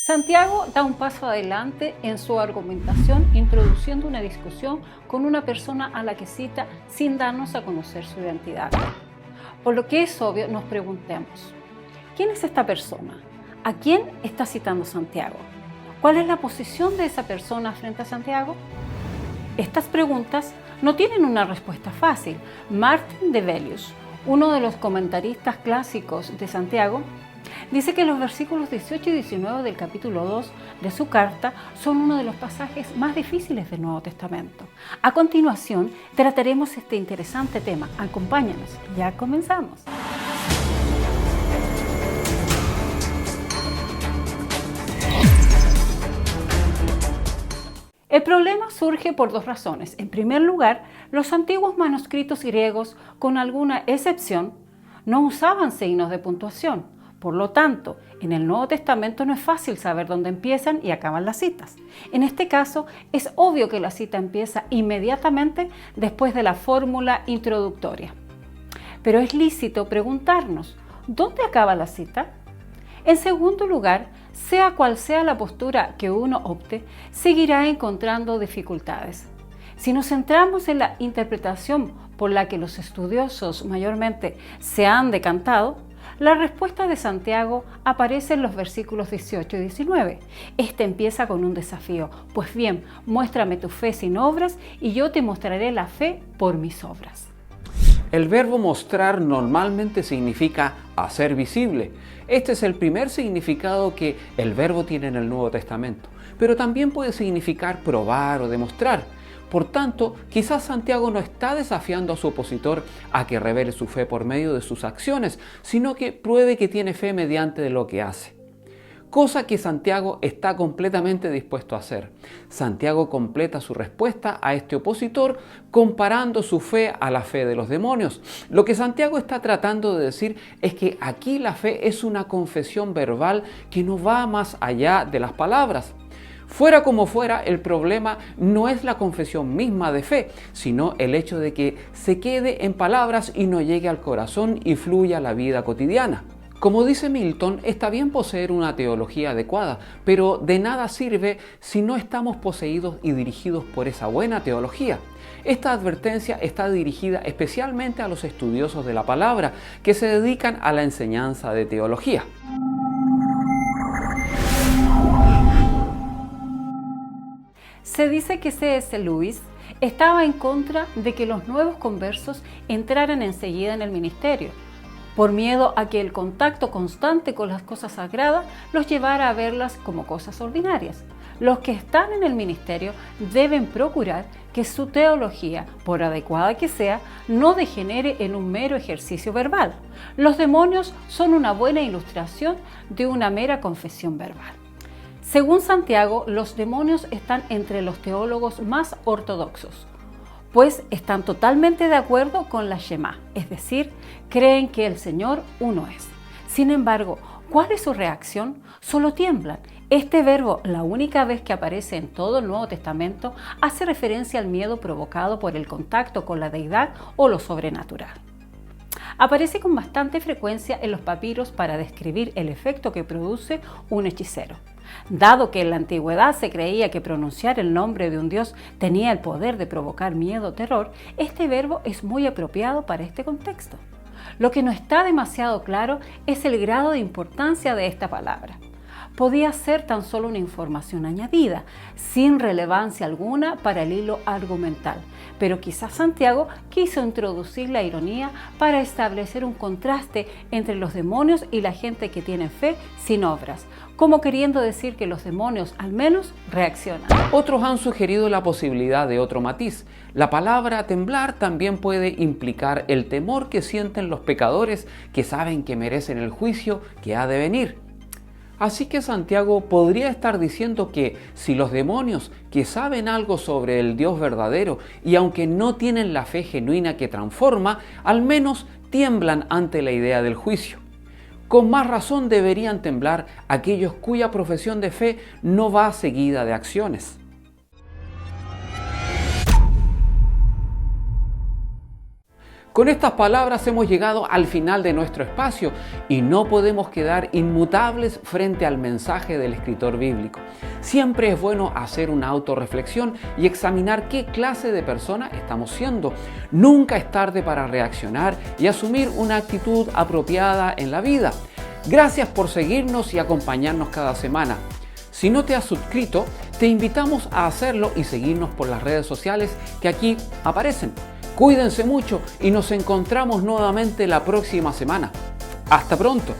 Santiago da un paso adelante en su argumentación, introduciendo una discusión con una persona a la que cita sin darnos a conocer su identidad. Por lo que es obvio, nos preguntemos, ¿quién es esta persona? ¿A quién está citando Santiago? ¿Cuál es la posición de esa persona frente a Santiago? Estas preguntas no tienen una respuesta fácil. Martin de Velius, uno de los comentaristas clásicos de Santiago, dice que los versículos 18 y 19 del capítulo 2 de su carta son uno de los pasajes más difíciles del Nuevo Testamento. A continuación, trataremos este interesante tema. Acompáñanos, ya comenzamos. El problema surge por dos razones. En primer lugar, los antiguos manuscritos griegos, con alguna excepción, no usaban signos de puntuación. Por lo tanto, en el Nuevo Testamento no es fácil saber dónde empiezan y acaban las citas. En este caso, es obvio que la cita empieza inmediatamente después de la fórmula introductoria. Pero es lícito preguntarnos, ¿dónde acaba la cita? En segundo lugar, sea cual sea la postura que uno opte, seguirá encontrando dificultades. Si nos centramos en la interpretación por la que los estudiosos mayormente se han decantado, la respuesta de Santiago aparece en los versículos 18 y 19. Este empieza con un desafío. Pues bien, muéstrame tu fe sin obras y yo te mostraré la fe por mis obras. El verbo mostrar normalmente significa hacer visible. Este es el primer significado que el verbo tiene en el Nuevo Testamento, pero también puede significar probar o demostrar. Por tanto, quizás Santiago no está desafiando a su opositor a que revele su fe por medio de sus acciones, sino que pruebe que tiene fe mediante de lo que hace. Cosa que Santiago está completamente dispuesto a hacer. Santiago completa su respuesta a este opositor comparando su fe a la fe de los demonios. Lo que Santiago está tratando de decir es que aquí la fe es una confesión verbal que no va más allá de las palabras. Fuera como fuera, el problema no es la confesión misma de fe, sino el hecho de que se quede en palabras y no llegue al corazón y fluya a la vida cotidiana. Como dice Milton, está bien poseer una teología adecuada, pero de nada sirve si no estamos poseídos y dirigidos por esa buena teología. Esta advertencia está dirigida especialmente a los estudiosos de la palabra que se dedican a la enseñanza de teología. Se dice que C.S. Lewis estaba en contra de que los nuevos conversos entraran enseguida en el ministerio, por miedo a que el contacto constante con las cosas sagradas los llevara a verlas como cosas ordinarias. Los que están en el ministerio deben procurar que su teología, por adecuada que sea, no degenere en un mero ejercicio verbal. Los demonios son una buena ilustración de una mera confesión verbal. Según Santiago, los demonios están entre los teólogos más ortodoxos, pues están totalmente de acuerdo con la Shema, es decir, creen que el Señor uno es. Sin embargo, ¿cuál es su reacción? Solo tiemblan. Este verbo, la única vez que aparece en todo el Nuevo Testamento, hace referencia al miedo provocado por el contacto con la deidad o lo sobrenatural. Aparece con bastante frecuencia en los papiros para describir el efecto que produce un hechicero. Dado que en la antigüedad se creía que pronunciar el nombre de un dios tenía el poder de provocar miedo o terror, este verbo es muy apropiado para este contexto. Lo que no está demasiado claro es el grado de importancia de esta palabra. Podía ser tan solo una información añadida, sin relevancia alguna para el hilo argumental, pero quizás Santiago quiso introducir la ironía para establecer un contraste entre los demonios y la gente que tiene fe sin obras, como queriendo decir que los demonios al menos reaccionan. Otros han sugerido la posibilidad de otro matiz. La palabra temblar también puede implicar el temor que sienten los pecadores que saben que merecen el juicio que ha de venir. Así que Santiago podría estar diciendo que si los demonios que saben algo sobre el Dios verdadero y aunque no tienen la fe genuina que transforma, al menos tiemblan ante la idea del juicio. Con más razón deberían temblar aquellos cuya profesión de fe no va seguida de acciones. Con estas palabras hemos llegado al final de nuestro espacio y no podemos quedar inmutables frente al mensaje del escritor bíblico. Siempre es bueno hacer una autorreflexión y examinar qué clase de persona estamos siendo. Nunca es tarde para reaccionar y asumir una actitud apropiada en la vida. Gracias por seguirnos y acompañarnos cada semana. Si no te has suscrito, te invitamos a hacerlo y seguirnos por las redes sociales que aquí aparecen. Cuídense mucho y nos encontramos nuevamente la próxima semana. ¡Hasta pronto!